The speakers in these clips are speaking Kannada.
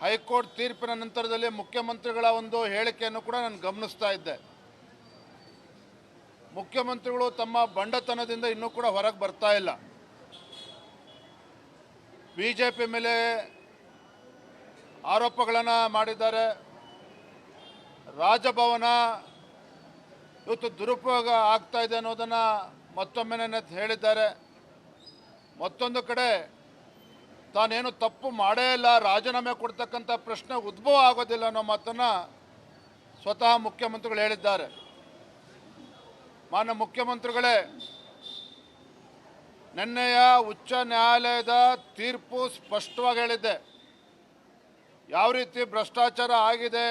ಹೈಕೋರ್ಟ್ ತೀರ್ಪಿನ ನಂತರದಲ್ಲಿ ಮುಖ್ಯಮಂತ್ರಿಗಳ ಒಂದು ಹೇಳಿಕೆಯನ್ನು ಕೂಡ ನಾನು ಗಮನಿಸ್ತಾ ಇದ್ದೆ. ಮುಖ್ಯಮಂತ್ರಿಗಳು ತಮ್ಮ ಬಂಡತನದಿಂದ ಇನ್ನೂ ಕೂಡ ಹೊರಗೆ ಬರ್ತಾ ಇಲ್ಲ. ಬಿಜೆಪಿ ಮೇಲೆ ಆರೋಪಗಳನ್ನು ಮಾಡಿದ್ದಾರೆ. ರಾಜಭವನ ಇವತ್ತು ದುರುಪಯೋಗ ಆಗ್ತಾ ಇದೆ ಅನ್ನೋದನ್ನು ಮತ್ತೊಮ್ಮೆ ಹೇಳಿದ್ದಾರೆ. ಮತ್ತೊಂದು ಕಡೆ ತಾನೇನು ತಪ್ಪು ಮಾಡೇ ಇಲ್ಲ, ರಾಜೀನಾಮೆ ಕೊಡ್ತಕ್ಕಂಥ ಪ್ರಶ್ನೆ ಉದ್ಭವ ಆಗೋದಿಲ್ಲ ಅನ್ನೋ ಮಾತನ್ನು ಸ್ವತಃ ಮುಖ್ಯಮಂತ್ರಿಗಳು ಹೇಳಿದ್ದಾರೆ. ಮಾನ್ಯ ಮುಖ್ಯಮಂತ್ರಿಗಳೇ, ನಿನ್ನೆಯ ಉಚ್ಚ ನ್ಯಾಯಾಲಯದ ತೀರ್ಪು ಸ್ಪಷ್ಟವಾಗಿ ಹೇಳಿದೆ. ಯಾವ ರೀತಿ ಭ್ರಷ್ಟಾಚಾರ ಆಗಿದೆ,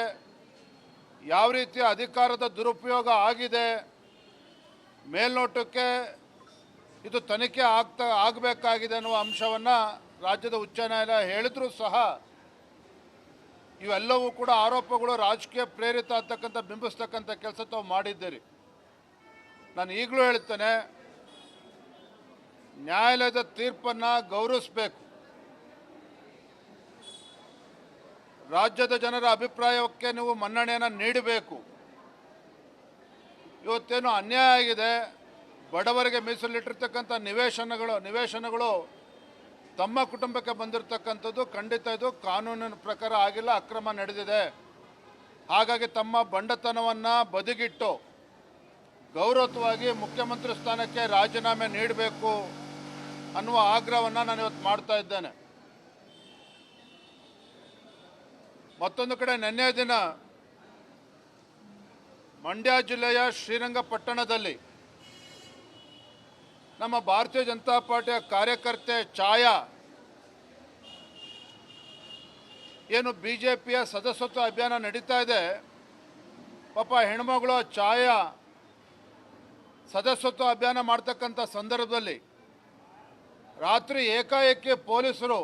ಯಾವ ರೀತಿ ಅಧಿಕಾರದ ದುರುಪಯೋಗ ಆಗಿದೆ, ಮೇಲ್ನೋಟಕ್ಕೆ ಇದು ತನಿಖೆ ಆಗಬೇಕಾಗಿದೆ ಅನ್ನುವ ಅಂಶವನ್ನು ರಾಜ್ಯದ ಉಚ್ಚ ನ್ಯಾಯಾಲಯ ಹೇಳಿದ್ರೂ ಸಹ ಇವೆಲ್ಲವೂ ಕೂಡ ಆರೋಪಗಳು ರಾಜಕೀಯ ಪ್ರೇರಿತ ಅಂತಕ್ಕಂಥ ಬಿಂಬಿಸ್ತಕ್ಕಂಥ ಕೆಲಸ ತಾವು ಮಾಡಿದ್ದೀರಿ. ನಾನು ಈಗಲೂ ಹೇಳ್ತೇನೆ, ನ್ಯಾಯಾಲಯದ ತೀರ್ಪನ್ನು ಗೌರವಿಸಬೇಕು. ರಾಜ್ಯದ ಜನರ ಅಭಿಪ್ರಾಯಕ್ಕೆ ನೀವು ಮನ್ನಣೆಯನ್ನು ನೀಡಬೇಕು. ಇವತ್ತೇನು ಅನ್ಯಾಯ ಆಗಿದೆ, ಬಡವರಿಗೆ ಮೀಸಲಿಟ್ಟಿರ್ತಕ್ಕಂಥ ನಿವೇಶನಗಳು ತಮ್ಮ ಕುಟುಂಬಕ್ಕೆ ಬಂದಿರತಕ್ಕಂಥದ್ದು ಖಂಡಿತ ಇದು ಕಾನೂನಿನ ಪ್ರಕಾರ ಆಗಿಲ್ಲ, ಅಕ್ರಮ ನಡೆದಿದೆ. ಹಾಗಾಗಿ ತಮ್ಮ ಬಂಡತನವನ್ನು ಬದಿಗಿಟ್ಟು ಗೌರವವಾಗಿ ಮುಖ್ಯಮಂತ್ರಿ ಸ್ಥಾನಕ್ಕೆ ರಾಜೀನಾಮೆ ನೀಡಬೇಕು ಅನ್ನುವ ಆಗ್ರಹವನ್ನು ನಾನು ಇವತ್ತು ಮಾಡ್ತಾ ಇದ್ದೇನೆ. ಮತ್ತೊಂದು ಕಡೆ ನಿನ್ನೆ ದಿನ ಮಂಡ್ಯ ಜಿಲ್ಲೆಯ ಶ್ರೀರಂಗಪಟ್ಟಣದಲ್ಲಿ ನಮ್ಮ ಭಾರತೀಯ ಜನತಾ ಪಾರ್ಟಿಯ ಕಾರ್ಯಕರ್ತೆ ಛಾಯಾ ಏನು ಬಿಜೆಪಿಯ ಸದಸ್ಯತ್ವ ಅಭಿಯಾನ ನಡೀತಾ ಇದೆ, ಪಾಪ ಹೆಣ್ಮಗಳು ಛಾಯಾ ಸದಸ್ಯತ್ವ ಅಭಿಯಾನ ಮಾಡ್ತಕ್ಕಂಥ ಸಂದರ್ಭದಲ್ಲಿ ರಾತ್ರಿ ಏಕಾಏಕಿ ಪೊಲೀಸರು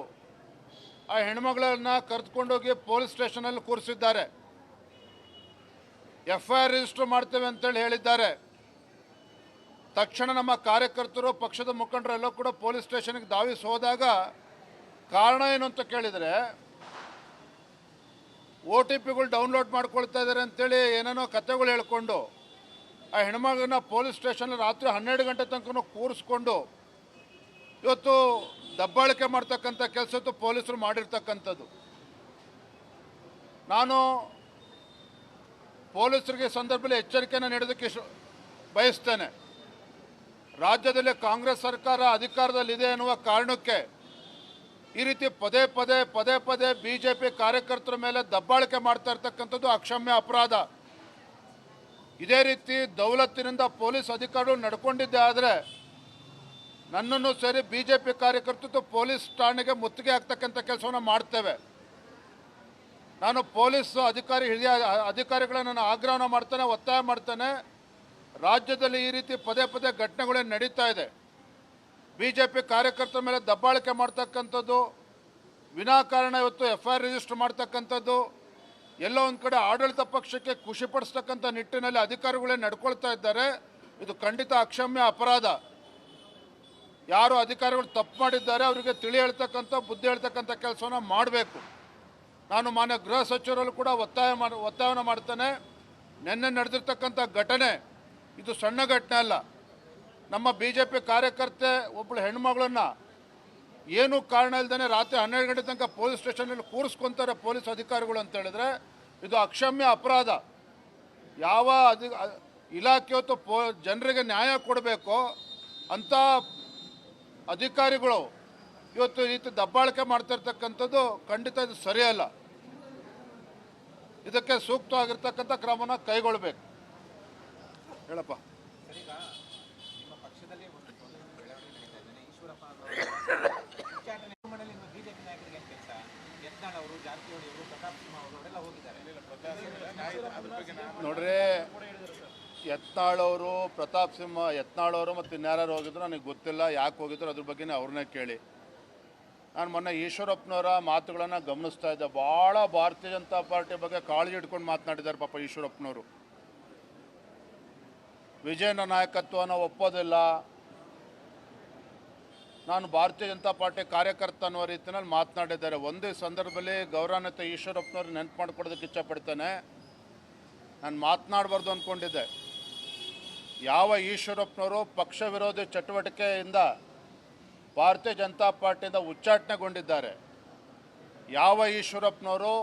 ಆ ಹೆಣ್ಮಗಳನ್ನು ಕರೆದುಕೊಂಡೋಗಿ ಪೊಲೀಸ್ ಸ್ಟೇಷನಲ್ಲಿ ಕೂರಿಸಿದ್ದಾರೆ. FIR ರಿಜಿಸ್ಟರ್ ಮಾಡ್ತೇವೆ ಅಂತೇಳಿ ಹೇಳಿದ್ದಾರೆ. ತಕ್ಷಣ ನಮ್ಮ ಕಾರ್ಯಕರ್ತರು, ಪಕ್ಷದ ಮುಖಂಡರೆಲ್ಲ ಕೂಡ ಪೊಲೀಸ್ ಸ್ಟೇಷನ್ಗೆ ಧಾವಿಸಿ ಹೋದಾಗ ಕಾರಣ ಏನು ಅಂತ ಕೇಳಿದರೆ, OTPಗಳು ಡೌನ್ಲೋಡ್ ಮಾಡ್ಕೊಳ್ತಾ ಇದ್ದಾರೆ ಅಂತೇಳಿ ಏನೇನೋ ಕಥೆಗಳು ಹೇಳ್ಕೊಂಡು ಆ ಹೆಣ್ಮಗಳನ್ನ ಪೊಲೀಸ್ ಸ್ಟೇಷನ್ ರಾತ್ರಿ 12 ಗಂಟೆ ತನಕ ಕೂರಿಸ್ಕೊಂಡು ಇವತ್ತು ದಬ್ಬಾಳಿಕೆ ಮಾಡ್ತಕ್ಕಂಥ ಕೆಲಸ ಪೊಲೀಸರು ಮಾಡಿರ್ತಕ್ಕಂಥದ್ದು. ನಾನು ಪೊಲೀಸರಿಗೆ ಸಂದರ್ಭದಲ್ಲಿ ಎಚ್ಚರಿಕೆಯನ್ನು ನೀಡೋದಕ್ಕೆ ಬಯಸ್ತೇನೆ. ರಾಜ್ಯದಲ್ಲಿ ಕಾಂಗ್ರೆಸ್ ಸರ್ಕಾರ ಅಧಿಕಾರದಲ್ಲಿದೆ ಎನ್ನುವ ಕಾರಣಕ್ಕೆ ಈ ರೀತಿ ಪದೇ ಪದೇ ಬಿಜೆಪಿ ಕಾರ್ಯಕರ್ತರ ಮೇಲೆ ದಬ್ಬಾಳಿಕೆ ಮಾಡ್ತಾ ಇರ್ತಕ್ಕಂಥದ್ದು ಅಕ್ಷಮ್ಯ ಅಪರಾಧ. ಇದೇ ರೀತಿ ದೌಲತ್ತಿನಿಂದ ಪೊಲೀಸ್ ಅಧಿಕಾರಿಗಳು ನಡ್ಕೊಂಡಿದ್ದೆ ಆದರೆ ನನ್ನನ್ನು ಸೇರಿ ಬಿಜೆಪಿ ಕಾರ್ಯಕರ್ತರು ಪೊಲೀಸ್ ಠಾಣೆಗೆ ಮುತ್ತಿಗೆ ಹಾಕ್ತಕ್ಕಂಥ ಕೆಲಸವನ್ನು ಮಾಡ್ತೇವೆ. ನಾನು ಪೊಲೀಸ್ ಹಿರಿಯ ಅಧಿಕಾರಿಗಳನ್ನು ಆಗ್ರಹವನ್ನು ಮಾಡ್ತೇನೆ, ಒತ್ತಾಯ ಮಾಡ್ತೇನೆ. ರಾಜ್ಯದಲ್ಲಿ ಈ ರೀತಿ ಪದೇ ಘಟನೆಗಳೇ ನಡೀತಾ ಇದೆ. ಬಿಜೆಪಿ ಕಾರ್ಯಕರ್ತರ ಮೇಲೆ ದಬ್ಬಾಳಿಕೆ ಮಾಡ್ತಕ್ಕಂಥದ್ದು, ವಿನಾಕಾರಣ ಇವತ್ತು FIR ರಿಜಿಸ್ಟರ್ ಮಾಡ್ತಕ್ಕಂಥದ್ದು, ಎಲ್ಲೋ ಒಂದು ಕಡೆ ಆಡಳಿತ ಪಕ್ಷಕ್ಕೆ ಖುಷಿಪಡಿಸ್ತಕ್ಕಂಥ ನಿಟ್ಟಿನಲ್ಲಿ ಅಧಿಕಾರಿಗಳೇ ನಡ್ಕೊಳ್ತಾ ಇದ್ದಾರೆ. ಇದು ಖಂಡಿತ ಅಕ್ಷಮ್ಯ ಅಪರಾಧ. ಯಾರು ಅಧಿಕಾರಿಗಳು ತಪ್ಪು ಮಾಡಿದ್ದಾರೆ ಅವರಿಗೆ ತಿಳಿ ಹೇಳ್ತಕ್ಕಂಥ, ಬುದ್ಧಿ ಹೇಳ್ತಕ್ಕಂಥ ಕೆಲಸವನ್ನು ಮಾಡಬೇಕು. ನಾನು ಮಾನ್ಯ ಗೃಹ ಸಚಿವರಲ್ಲೂ ಕೂಡ ಒತ್ತಾಯವನ್ನು ಮಾಡ್ತೇನೆ. ನಿನ್ನೆ ನಡೆದಿರ್ತಕ್ಕಂಥ ಘಟನೆ ಇದು ಸಣ್ಣ ಘಟನೆ ಅಲ್ಲ. ನಮ್ಮ ಬಿಜೆಪಿ ಕಾರ್ಯಕರ್ತೆ ಒಬ್ಬಳು ಹೆಣ್ಮಗಳನ್ನು ಏನೂ ಕಾರಣ ಇಲ್ಲದೇ ರಾತ್ರಿ 12 ಗಂಟೆ ತನಕ ಪೊಲೀಸ್ ಸ್ಟೇಷನಲ್ಲಿ ಕೂರಿಸ್ಕೊತಾರೆ ಪೊಲೀಸ್ ಅಧಿಕಾರಿಗಳು ಅಂತ ಹೇಳಿದ್ರೆ ಇದು ಅಕ್ಷಮ್ಯ ಅಪರಾಧ. ಯಾವ ಇಲಾಖೆ ಹೊತ್ತು ಜನರಿಗೆ ನ್ಯಾಯ ಕೊಡಬೇಕೋ ಅಂಥ ಅಧಿಕಾರಿಗಳು ಇವತ್ತು ಈ ರೀತಿ ದಬ್ಬಾಳಿಕೆ ಮಾಡ್ತಿರ್ತಕ್ಕಂಥದ್ದು ಖಂಡಿತ ಇದು ಸರಿಯಲ್ಲ. ಇದಕ್ಕೆ ಸೂಕ್ತವಾಗಿರ್ತಕ್ಕಂಥ ಕ್ರಮನ ಕೈಗೊಳ್ಳಬೇಕು. ಹೇಳಪ್ಪ. ನೋಡ್ರಿ, ಯತ್ನಾಳವರು, ಪ್ರತಾಪ್ ಸಿಂಹ ಯತ್ನಾಳವರು ಮತ್ತು ಇನ್ಯಾರು ಹೋಗಿದ್ರು ನನಗೆ ಗೊತ್ತಿಲ್ಲ. ಯಾಕೆ ಹೋಗಿದ್ರು ಅದ್ರ ಬಗ್ಗೆನೇ ಅವ್ರನ್ನೇ ಕೇಳಿ. ನಾನು ಮೊನ್ನೆ ಈಶ್ವರಪ್ಪನವರ ಮಾತುಗಳನ್ನು ಗಮನಿಸ್ತಾ ಇದ್ದೆ. ಭಾಳ ಭಾರತೀಯ ಜನತಾ ಪಾರ್ಟಿ ಬಗ್ಗೆ ಕಾಳಜಿ ಇಟ್ಕೊಂಡು ಮಾತನಾಡಿದ್ದಾರೆ ಪಾಪ ಈಶ್ವರಪ್ಪನವರು. ವಿಜಯನ ನಾಯಕತ್ವನ ಒಪ್ಪೋದಿಲ್ಲ, ನಾನು ಭಾರತೀಯ ಜನತಾ ಪಾರ್ಟಿ ಕಾರ್ಯಕರ್ತ ಅನ್ನೋ ರೀತಿಯಲ್ಲಿ ಮಾತನಾಡಿದ್ದಾರೆ. ಒಂದೇ ಸಂದರ್ಭದಲ್ಲಿ ಗೌರವಾನ್ವಿತ ಈಶ್ವರಪ್ಪನವ್ರು ನೆನಪು ಮಾಡ್ಕೊಡೋದಕ್ಕೆ ಇಷ್ಟಪಡ್ತೇನೆ. ನಾನು ಮಾತನಾಡಬಾರ್ದು ಅಂದ್ಕೊಂಡಿದ್ದೆ. ಯಾವ ಈಶ್ವರಪ್ಪನವರು ಪಕ್ಷ ವಿರೋಧಿ ಚಟುವಟಿಕೆಯಿಂದ ಭಾರತೀಯ ಜನತಾ ಪಾರ್ಟಿಯಿಂದ ಉಚ್ಚಾಟನೆಗೊಂಡಿದ್ದಾರೆ, ಯಾವ ಈಶ್ವರಪ್ಪನವರು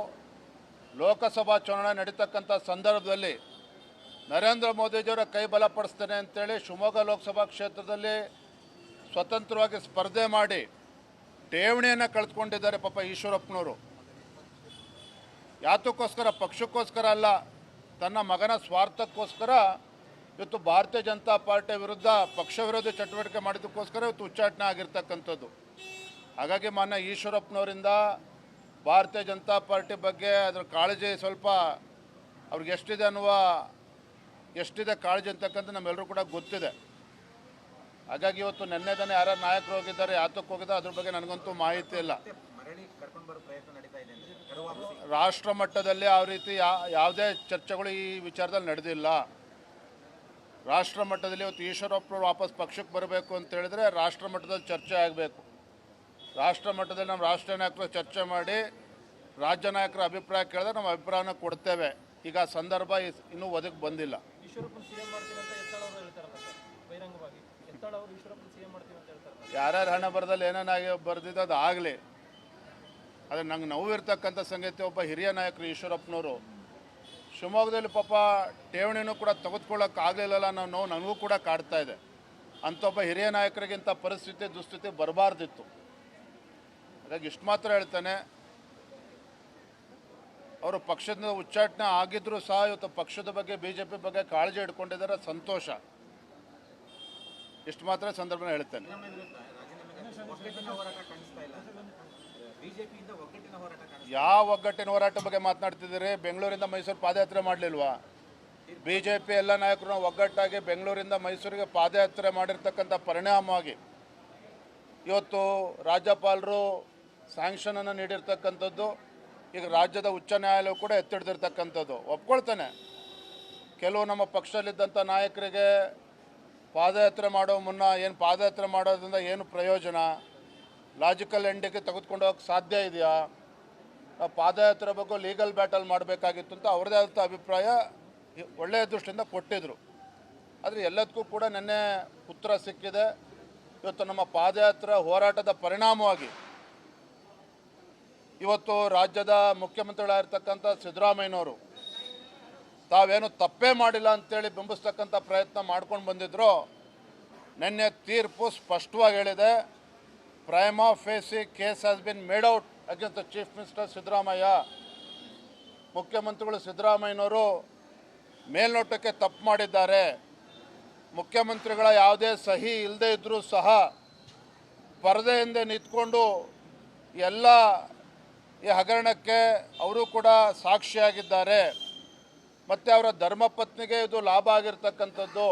ಲೋಕಸಭಾ ಚುನಾವಣೆ ನಡೀತಕ್ಕಂಥ ಸಂದರ್ಭದಲ್ಲಿ ನರೇಂದ್ರ ಮೋದಿಜಿಯವರ ಕೈ ಬಲಪಡಿಸ್ತೇನೆ ಅಂತೇಳಿ ಶಿವಮೊಗ್ಗ ಲೋಕಸಭಾ ಕ್ಷೇತ್ರದಲ್ಲಿ ಸ್ವತಂತ್ರವಾಗಿ ಸ್ಪರ್ಧೆ ಮಾಡಿ ಠೇವಣಿಯನ್ನು ಕಳೆದುಕೊಂಡಿದ್ದಾರೆ ಪಾಪ ಈಶ್ವರಪ್ಪನವರು. ಯಾತಕ್ಕೋಸ್ಕರ? ಪಕ್ಷಕ್ಕೋಸ್ಕರ ಅಲ್ಲ, ತನ್ನ ಮಗನ ಸ್ವಾರ್ಥಕ್ಕೋಸ್ಕರ ಇವತ್ತು ಭಾರತೀಯ ಜನತಾ ಪಾರ್ಟಿ ವಿರುದ್ಧ ಪಕ್ಷ ವಿರೋಧಿ ಚಟುವಟಿಕೆ ಮಾಡಿದ್ದಕ್ಕೋಸ್ಕರ ಇವತ್ತು ಉಚ್ಚಾಟನೆ ಆಗಿರ್ತಕ್ಕಂಥದ್ದು. ಹಾಗಾಗಿ ಮಾನ್ಯ ಈಶ್ವರಪ್ಪನವರಿಂದ ಭಾರತೀಯ ಜನತಾ ಪಾರ್ಟಿ ಬಗ್ಗೆ ಅದರ ಕಾಳಜಿ ಸ್ವಲ್ಪ ಅವ್ರಿಗೆ ಎಷ್ಟಿದೆ ಕಾಳಜಿ ಅಂತಕ್ಕಂಥ ನಮ್ಮೆಲ್ಲರೂ ಕೂಡ ಗೊತ್ತಿದೆ. ಹಾಗಾಗಿ ಇವತ್ತು ನೆನ್ನೆದನೇ ಯಾರು ನಾಯಕರು ಹೋಗಿದ್ದಾರೆ, ಯಾತಕ್ಕೆ ಹೋಗಿದ್ದಾರೆ ಅದ್ರ ಬಗ್ಗೆ ನನಗಂತೂ ಮಾಹಿತಿ ಇಲ್ಲ. ರಾಷ್ಟ್ರ ಮಟ್ಟದಲ್ಲಿ ಯಾವ ರೀತಿ ಯಾವುದೇ ಚರ್ಚೆಗಳು ಈ ವಿಚಾರದಲ್ಲಿ ನಡೆದಿಲ್ಲ. ರಾಷ್ಟ್ರ ಮಟ್ಟದಲ್ಲಿ ಇವತ್ತು ಈಶ್ವರಪ್ಪನವರು ವಾಪಸ್ ಪಕ್ಷಕ್ಕೆ ಬರಬೇಕು ಅಂತ ಹೇಳಿದ್ರೆ ರಾಷ್ಟ್ರ ಮಟ್ಟದಲ್ಲಿ ಚರ್ಚೆ ಆಗಬೇಕು. ರಾಷ್ಟ್ರ ಮಟ್ಟದಲ್ಲಿ ನಮ್ಮ ರಾಷ್ಟ್ರೀಯ ನಾಯಕರು ಚರ್ಚೆ ಮಾಡಿ ರಾಜ್ಯ ನಾಯಕರ ಅಭಿಪ್ರಾಯ ಕೇಳಿದ್ರೆ ನಮ್ಮ ಅಭಿಪ್ರಾಯನ ಕೊಡ್ತೇವೆ. ಈಗ ಸಂದರ್ಭ ಇನ್ನೂ ಒದಗಿ ಬಂದಿಲ್ಲ. ಯಾರ್ಯಾರು ಹಣ ಬರದಲ್ಲಿ ಏನೇನಾಗಿ ಬರೆದಿದ್ದು ಅದು ಆಗಲಿ. ಆದರೆ ನಂಗೆ ನೋವಿರ್ತಕ್ಕಂಥ ಸಂಗತಿ, ಒಬ್ಬ ಹಿರಿಯ ನಾಯಕರು ಈಶ್ವರಪ್ಪನವರು ಶಿವಮೊಗ್ಗದಲ್ಲಿ ಪಾಪ ಠೇವಣಿನೂ ಕೂಡ ತೆಗೆದುಕೊಳ್ಳೋಕ್ಕಾಗಲಿಲ್ಲಲ್ಲ ಅನ್ನೋ ನೋವು ನನಗೂ ಕೂಡ ಕಾಡ್ತಾ ಇದೆ. ಅಂಥ ಒಬ್ಬ ಹಿರಿಯ ನಾಯಕರಿಗಿಂತ ಪರಿಸ್ಥಿತಿ ದುಸ್ಥಿತಿ ಬರಬಾರ್ದಿತ್ತು. ಹಾಗಾಗಿ ಇಷ್ಟು ಮಾತ್ರ ಹೇಳ್ತಾನೆ, ಅವರು ಪಕ್ಷದಿಂದ ಉಚ್ಚಾಟನೆ ಆಗಿದ್ದರೂ ಸಹ ಇವತ್ತು ಪಕ್ಷದ ಬಗ್ಗೆ BJP ಬಗ್ಗೆ ಕಾಳಜಿ ಇಟ್ಕೊಂಡಿದ್ದಾರೆ, ಸಂತೋಷ. ಇಷ್ಟು ಮಾತ್ರ ಸಂದರ್ಭನ ಹೇಳ್ತೇನೆ. ಯಾವ ಒಗ್ಗಟ್ಟಿನ ಹೋರಾಟ ಬಗ್ಗೆ ಮಾತನಾಡ್ತಿದ್ದೀರಿ? ಬೆಂಗಳೂರಿಂದ ಮೈಸೂರು ಪಾದಯಾತ್ರೆ ಮಾಡಲಿಲ್ವಾ? BJP ಎಲ್ಲ ನಾಯಕರು ಒಗ್ಗಟ್ಟಾಗಿ ಬೆಂಗಳೂರಿಂದ ಮೈಸೂರಿಗೆ ಪಾದಯಾತ್ರೆ ಮಾಡಿರ್ತಕ್ಕಂಥ ಪರಿಣಾಮವಾಗಿ ಇವತ್ತು ರಾಜ್ಯಪಾಲರು ಸ್ಯಾಂಕ್ಷನನ್ನು ನೀಡಿರ್ತಕ್ಕಂಥದ್ದು, ಈಗ ರಾಜ್ಯದ ಉಚ್ಚ ನ್ಯಾಯಾಲಯ ಕೂಡ ಎತ್ತಿಡ್ದಿರ್ತಕ್ಕಂಥದ್ದು ಒಪ್ಕೊಳ್ತಾನೆ. ಕೆಲವು ನಮ್ಮ ಪಕ್ಷದಲ್ಲಿದ್ದಂಥ ನಾಯಕರಿಗೆ ಪಾದಯಾತ್ರೆ ಮಾಡೋ ಮುನ್ನ ಏನು ಪಾದಯಾತ್ರೆ ಮಾಡೋದ್ರಿಂದ ಏನು ಪ್ರಯೋಜನ, ಲಾಜಿಕಲ್ ಎಂಡಿಗೆ ತೆಗೆದುಕೊಂಡು ಹೋಗಕ್ಕೆ ಸಾಧ್ಯ ಇದೆಯಾ, ಪಾದಯಾತ್ರೆ ಬಗ್ಗೆ ಲೀಗಲ್ ಬ್ಯಾಟಲ್ ಮಾಡಬೇಕಾಗಿತ್ತು ಅಂತ ಅವ್ರದ್ದೇ ಆದಂಥ ಅಭಿಪ್ರಾಯ ಒಳ್ಳೆಯ ದೃಷ್ಟಿಯಿಂದ ಕೊಟ್ಟಿದ್ದರು. ಆದರೆ ಎಲ್ಲದಕ್ಕೂ ಕೂಡ ನಿನ್ನೆ ಉತ್ತರ ಸಿಕ್ಕಿದೆ. ಇವತ್ತು ನಮ್ಮ ಪಾದಯಾತ್ರೆ ಹೋರಾಟದ ಪರಿಣಾಮವಾಗಿ ಇವತ್ತು ರಾಜ್ಯದ ಮುಖ್ಯಮಂತ್ರಿಗಳಾಗಿರ್ತಕ್ಕಂಥ ಸಿದ್ದರಾಮಯ್ಯನವರು ತಾವೇನು ತಪ್ಪೇ ಮಾಡಿಲ್ಲ ಅಂತೇಳಿ ಬಿಂಬಿಸ್ತಕ್ಕಂಥ ಪ್ರಯತ್ನ ಮಾಡ್ಕೊಂಡು ಬಂದಿದ್ರು. ನಿನ್ನೆ ತೀರ್ಪು ಸ್ಪಷ್ಟವಾಗಿ ಹೇಳಿದೆ, Prima ಫೇಸಿ case has been made out against the chief minister Siddaramaiah. ಮುಖ್ಯಮಂತ್ರಿಗಳು ಸಿದ್ದರಾಮಯ್ಯನವರು ಮೇಲ್ನೋಟಕ್ಕೆ ತಪ್ಪು ಮಾಡಿದ್ದಾರೆ. ಮುಖ್ಯಮಂತ್ರಿಗಳ ಯಾವುದೇ ಸಹಿ ಇಲ್ಲದೆ ಇದ್ದರೂ ಸಹ ಪರದೆ ಹಿಂದೆ ನಿಂತ್ಕೊಂಡು ಎಲ್ಲ ಈ ಹಗರಣಕ್ಕೆ ಅವರು ಕೂಡ ಸಾಕ್ಷಿಯಾಗಿದ್ದಾರೆ. ಮತ್ತು ಅವರ ಧರ್ಮಪತ್ನಿಗೆ ಇದು ಲಾಭ ಆಗಿರ್ತಕ್ಕಂಥದ್ದು.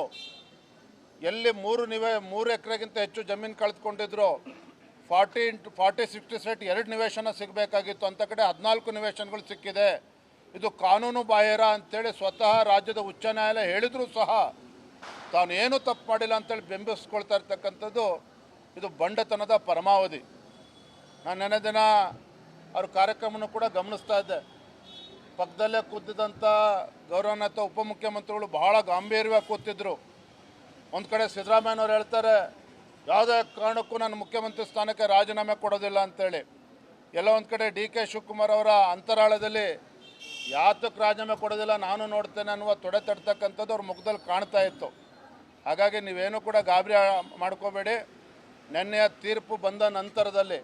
ಎಲ್ಲಿ 3 ಎಕರೆಗಿಂತ ಹೆಚ್ಚು ಜಮೀನು ಕಳೆದುಕೊಂಡಿದ್ರು, 40-60 ಸೆಟ್ 2 ನಿವೇಶನ ಸಿಗಬೇಕಾಗಿತ್ತು, ಅಂಥ ಕಡೆ 14 ನಿವೇಶನಗಳು ಸಿಕ್ಕಿದೆ. ಇದು ಕಾನೂನು ಬಾಹಿರ ಅಂತೇಳಿ ಸ್ವತಃ ರಾಜ್ಯದ ಉಚ್ಚ ನ್ಯಾಯಾಲಯ ಹೇಳಿದರೂ ಸಹ ತಾನು ಏನೂ ತಪ್ಪು ಮಾಡಿಲ್ಲ ಅಂತೇಳಿ ಬೆಂಬಲಿಸ್ಕೊಳ್ತಾ ಇರ್ತಕ್ಕಂಥದ್ದು ಇದು ಬಂಡತನದ ಪರಮಾವಧಿ. ನಾನು ನೆನ್ನೆ ದಿನ ಅವ್ರ ಕಾರ್ಯಕ್ರಮವನ್ನು ಕೂಡ ಗಮನಿಸ್ತಾ ಇದ್ದೆ. ಪಕ್ಕದಲ್ಲೇ ಕೂತಿದ್ದಂಥ ಗೌರವಾನ್ವಿತ ಉಪಮುಖ್ಯಮಂತ್ರಿಗಳು ಬಹಳ ಗಾಂಭೀರ್ಯವಾಗಿ ಕೂತಿದ್ರು. ಒಂದು ಕಡೆ ಸಿದ್ದರಾಮಯ್ಯನವ್ರು ಹೇಳ್ತಾರೆ, ಯಾವುದೇ ಕಾರಣಕ್ಕೂ ನಾನು ಮುಖ್ಯಮಂತ್ರಿ ಸ್ಥಾನಕ್ಕೆ ರಾಜೀನಾಮೆ ಕೊಡೋದಿಲ್ಲ ಅಂತೇಳಿ. ಎಲ್ಲ ಒಂದು ಕಡೆ DK ಶಿವಕುಮಾರ್ ಅವರ ಅಂತರಾಳದಲ್ಲಿ ಯಾತಕ್ಕೆ ರಾಜೀನಾಮೆ ಕೊಡೋದಿಲ್ಲ ನಾನು ನೋಡ್ತೇನೆ ಅನ್ನುವ ತೊಡೆ ತಡ್ತಕ್ಕಂಥದ್ದು ಅವ್ರ ಮುಖದಲ್ಲಿ ಕಾಣ್ತಾ ಇತ್ತು. ಹಾಗಾಗಿ ನೀವೇನು ಕೂಡ ಗಾಬರಿ ಮಾಡ್ಕೋಬೇಡಿ. ನಿನ್ನೆಯ ತೀರ್ಪು ಬಂದ ನಂತರದಲ್ಲಿ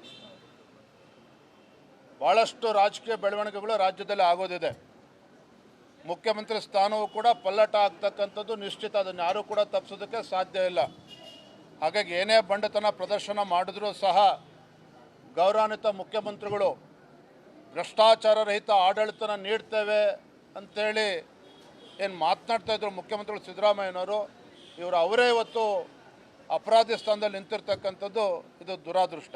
ಭಾಳಷ್ಟು ರಾಜಕೀಯ ಬೆಳವಣಿಗೆಗಳು ರಾಜ್ಯದಲ್ಲಿ ಆಗೋದಿದೆ. ಮುಖ್ಯಮಂತ್ರಿ ಸ್ಥಾನವೂ ಕೂಡ ಪಲ್ಲಟ ಆಗ್ತಕ್ಕಂಥದ್ದು ನಿಶ್ಚಿತ. ಅದನ್ನು ಯಾರೂ ಕೂಡ ತಪ್ಪಿಸೋದಕ್ಕೆ ಸಾಧ್ಯ ಇಲ್ಲ. ಹಾಗಾಗಿ ಏನೇ ಬಂಡತನ ಪ್ರದರ್ಶನ ಮಾಡಿದ್ರೂ ಸಹ ಗೌರವಾನ್ವಿತ ಮುಖ್ಯಮಂತ್ರಿಗಳು ಭ್ರಷ್ಟಾಚಾರ ರಹಿತ ಆಡಳಿತನ ನೀಡ್ತೇವೆ ಅಂಥೇಳಿ ಏನು ಮಾತನಾಡ್ತಾ ಇದ್ರು ಮುಖ್ಯಮಂತ್ರಿಗಳು ಸಿದ್ದರಾಮಯ್ಯನವರು, ಅವರೇ ಇವತ್ತು ಅಪರಾಧಿ ಸ್ಥಾನದಲ್ಲಿ ನಿಂತಿರ್ತಕ್ಕಂಥದ್ದು ಇದು ದುರಾದೃಷ್ಟ.